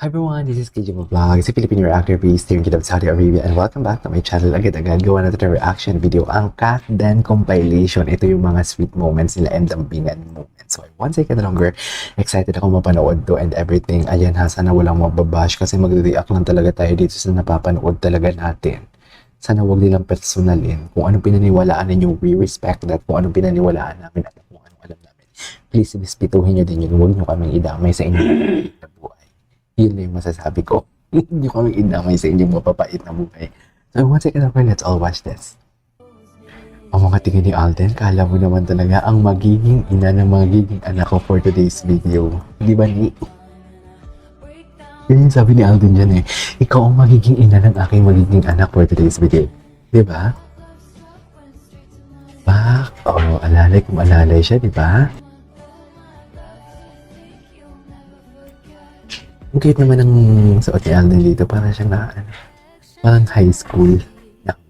Hi everyone, this is KJ Vlog, si Filipino reactor based here in Kingdom of Saudi Arabia, and welcome back to my channel. Agad-agad gawa natin ng reaction video, ang Cat Den compilation. Ito yung mga sweet moments nila and dambingan moments. So one second longer, excited ako mapanood to and everything. Ayan ha, sana walang mababash kasi mag-react lang talaga tayo dito sa napapanood talaga natin. Sana wag nilang personalin. Kung anong pinaniwalaan ninyo, we respect that. Kung anong pinaniwalaan namin at kung anong alam namin. Please, bispituhin nyo din yun. Huwag nyo kaming idamay sa inyong buhay. Yun na yung masasabi ko. Hindi ko kami inamay sa inyong mapapait na buhay. So, one second okay, let's all watch this. Ang mga tingin ni Alden, kala mo naman talaga ang magiging ina ng magiging anak ko for today's video. Di ba ni? Yun yung sabi ni Alden dyan eh. Ikaw ang magiging ina ng aking magiging anak for today's video. Di ba? Oo, alalay kung alalay siya, di ba? Ang cute naman ng suot ni Alden dito. Parang siyang parang high school.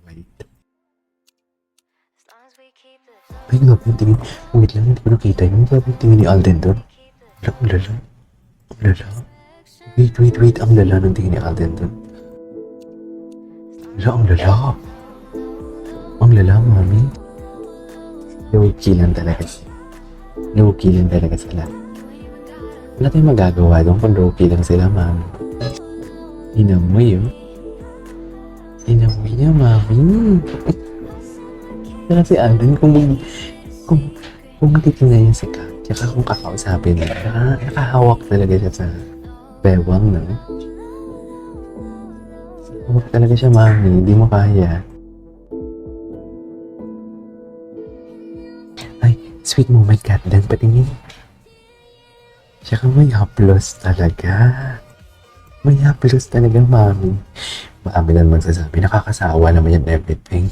Wait. Ay, grabe yung tingin. Wait lang, hindi ko nakita yun. Grabe yung tingin ni Alden doon. Ang lala. Ang lala. Wait. Ang lala ng tingin ni Alden doon. Ang lala. Ang lala, mami. Low-key lang talaga siya. Low-key lang talaga sila. Wala tayong magagawa doon kung low-key lang sila, mami. Inamoy, oh. Inamoy niya, mami. Saka si Alden, kung titignan niya si Kat, tsaka kung kakausapin niya, nakahawak talaga siya sa bewang, no? Hawak talaga siya, mami. Hindi mo kaya. Ay, sweet moment, Kat. Dan, patingin. Tsaka may haplos talaga. May haplos talaga, mami. Marami lang magsasabi. Nakakasawa naman yan everything.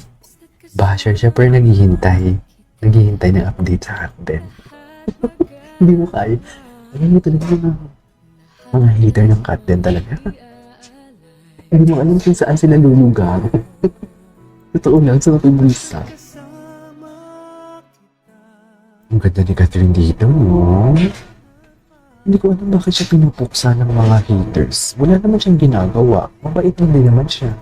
Basher siya pero naghihintay. Naghihintay ng update sa atin. Hindi mo kaya. Alam mo talaga mga hater ng Cat Den talaga. Hindi mo alam kung saan sila lulugar. Totoo lang, sa natubulsa. Ang ganda ni Catherine dito, no? Hindi ko alam bakit siya pinupuksa ng mga haters. Wala naman siyang ginagawa. Mabait hindi naman siya.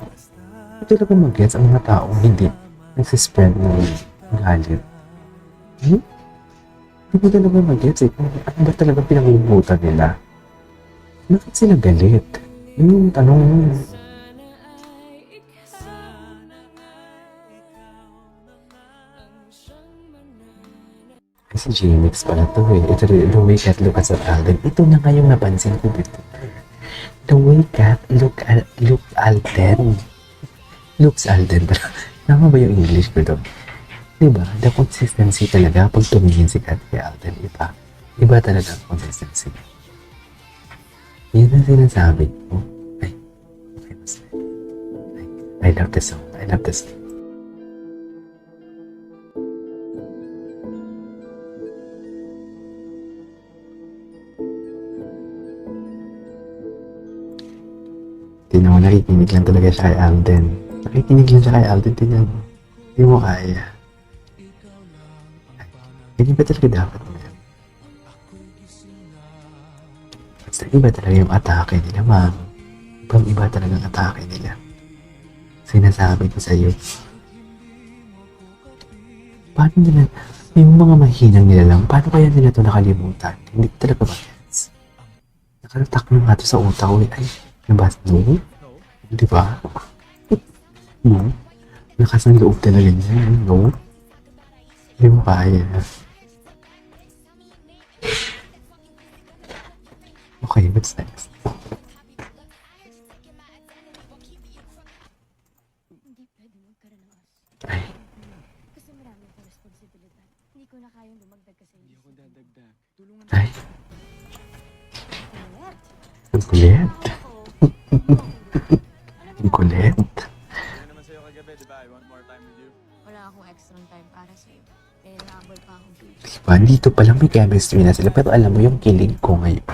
Hindi talaga mag-gets ang mga taong hindi nagsispread ng galit. Hindi ko talaga mag-gets eh. Ano ba talaga pinangubutan nila? Bakit sila galit? Yun yung tanong mo. Si J-Mix pala to eh. Ito rin, the way Cat look at Alden. Ito na nga yung napansin ko dito. The way Cat look Alden. Looks Alden pala. Tama ba yung English ko doon? Diba? The consistency talaga pag tumingin si Cat kay Alden. Iba talaga ang consistency. Yan ang sinasabi ko. I love this song. I love this song. Tingnan mo, nakikinig lang talaga siya kay Alden. Nakikinig lang siya kay Alden, tingnan mo. Hindi mo kaya. Ganyan ba talaga dapat mo yan? Basta iba talaga yung atake nila, ma'am. Ibang-iba talaga ang atake nila. Sinasabi ko sa'yo. Paano nila, yung mga mahinang nila lang, paano kaya nila ito nakalimutan? Hindi ko talaga mag-gets. Nakaratak na nga ito sa utak ko. Ay, nabas, no? Di ba? No? Lakas ng loob talaga niya, no? Hindi mo kaya. Okay, what's next? Ay. Ay. Ang kulit. Ang kulit. Ano naman sa'yo kagabi, di ba? I want more time with you. Wala akong extra time para sa'yo. Eh, nakabal pa akong video. Diba? Dito pa lang may chemistry na sila. Pero alam mo yung kilig ko ngayon.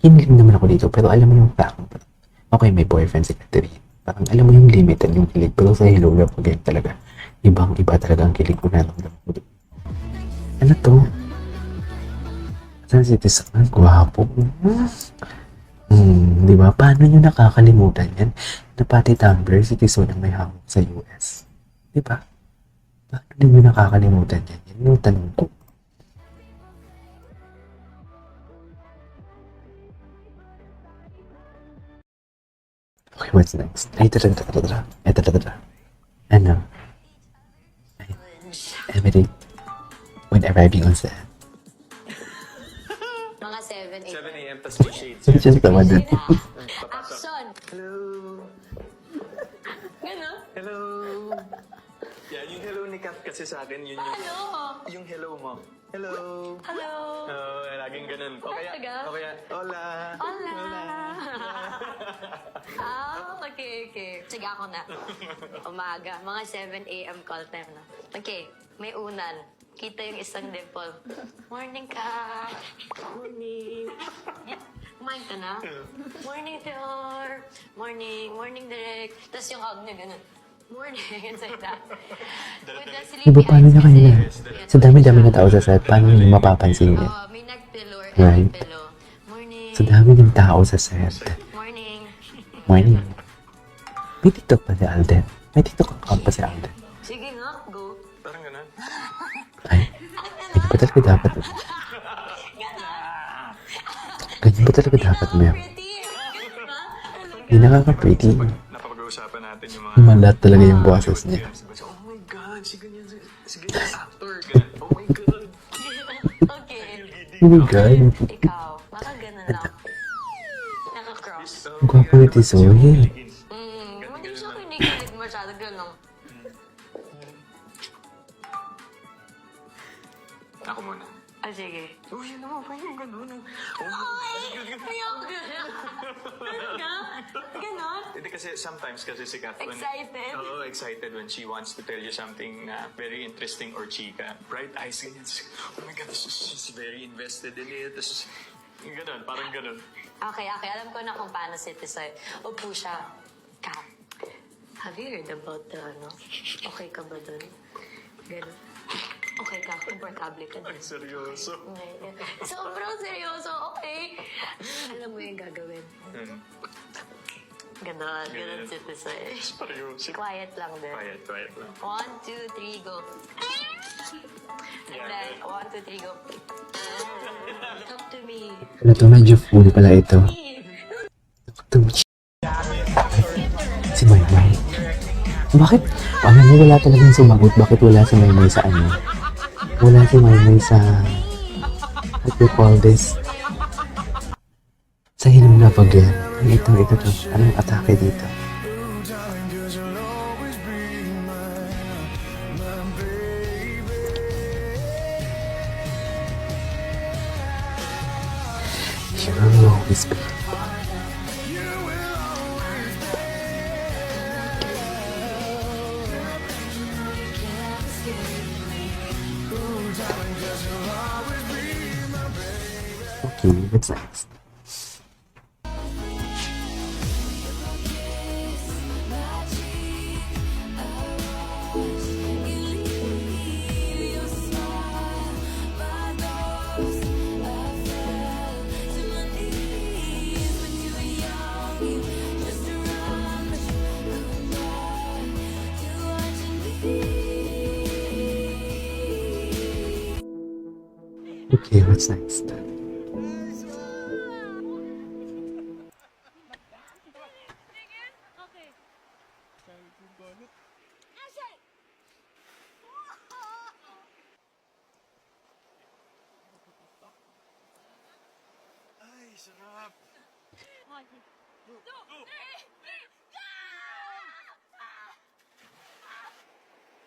Kilig naman ako dito. Pero alam mo yung takong. Okay, may boyfriend si Catherine. Parang alam mo yung limited yung kilig. Pero sa Hello Love Again talaga. Ibang-iba talaga ang kilig ko naramdaman ko. Ano to? Saan si Tess? Ang gwapo. Tizon, di ba? Paano nyo nakakalimutan yan? Na pati Tumblr, si Tizon ang may hawak sa US. Di ba? Paano din nyo nakakalimutan yan? Yan yung tanong ko. Okay, what's next? Ay, tara. Ano? Ay, Emily, when arriving on set. Mga 7 7 a.m. a.m. tas 2 shades. Just tama dun. Action! Hello! Gano'n? Hello! Yan, yung hello ni Kat kasi sa akin, yun yung... Ano? Yung hello mo. Hello! Hello! Laging ganun. Talaga? Hola! Hola! Okay. Sige ako na. Umaga, mga 7 a.m. call time na. Okay, may unan. Kita yung isang dimple. Morning ka! Morning! Kumain ka na? Morning, Theor! Morning, Direk! Tapos yung hug niya ganun. Morning, it's like that. With the sleepy Diba, paano eyes niya kasi, kanina? yan, Sa dami-dami na tao sa set, paano nyo mapapansin yan? Oo, may nag-pillow or Right. pillow. Morning. Sa dami ng tao sa set. Morning. Morning. May TikTok pa si Alden. May TikTok account pa si Alden. Sige nga, go. Parang ganun. Ay, ganyan ba talaga dapat? Ganyan ba talaga dapat, Mel? Pretty. Ganun ba? Hindi nakaka-pretty. Napapag-uusapan natin yung mga... Malat talaga yung boses niya. Oh my God, si ganyan actor. Ganun. Oh my God. Okay. Oh my God. Ikaw, baka ganun lang. Naka-cross. Ang gwapo ni Tisoy. Hindi siya kinikilig masyado, ganun. Ako muna. Ah, sige. Oh, yun naman. Parang ganun. Ayoko ganun. Talaga? Ganon? Hindi kasi sometimes kasi si Kat... Excited? Oo, excited when she wants to tell you something very interesting or chika. Bright eyes, ganyan. Oh my God, she's very invested in it. Tapos, ganun, parang ganun. Okay. Alam ko na kung paano si Tisoy. Upo siya. Kat, have you heard about the ano? Okay ka ba dun? Ganun. Okay ka, komportable ka dun. Seryoso. Sobrang seryoso, okay. Alam mo yung gagawin. Ganon si Tisoy. Seryoso. Quiet lang din. Quiet lang. 1, 2, 3, go. And then, 1, 2, 3, go. Talk to me. Ano to, medyo full pala ito. Si Maymay. Bakit? Alam mo, wala talagang sumagot. Bakit wala si Maymay sa ano? Wala si Maymay sa... What do you call this? Sa hinom na pag-yan. Ito. Anong atake dito? You'll always be. Okay, what's next? Okay, what's next? Ay, sarap.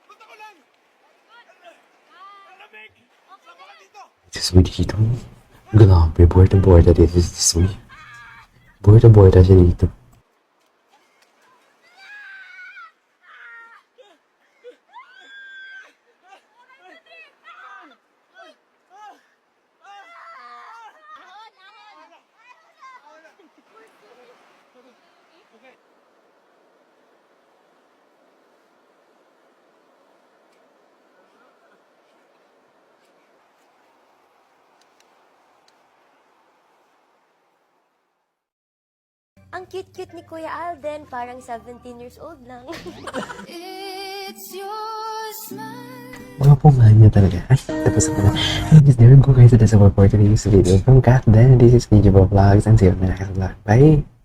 Punta ko lang! Malamig! Sama ka dito! Tisoy dito. Grabe, buhay na dito si Tisoy. Buhay na siya dito. Ang cute-cute ni Kuya Alden, parang 17 years old lang. It's your smile. Mga pumanya talaga. Ay, tapos ako na. Anyways, there we go guys. That's all for today's video from Kat Den. This is DJ Vlogs and see you in my next vlog. Bye!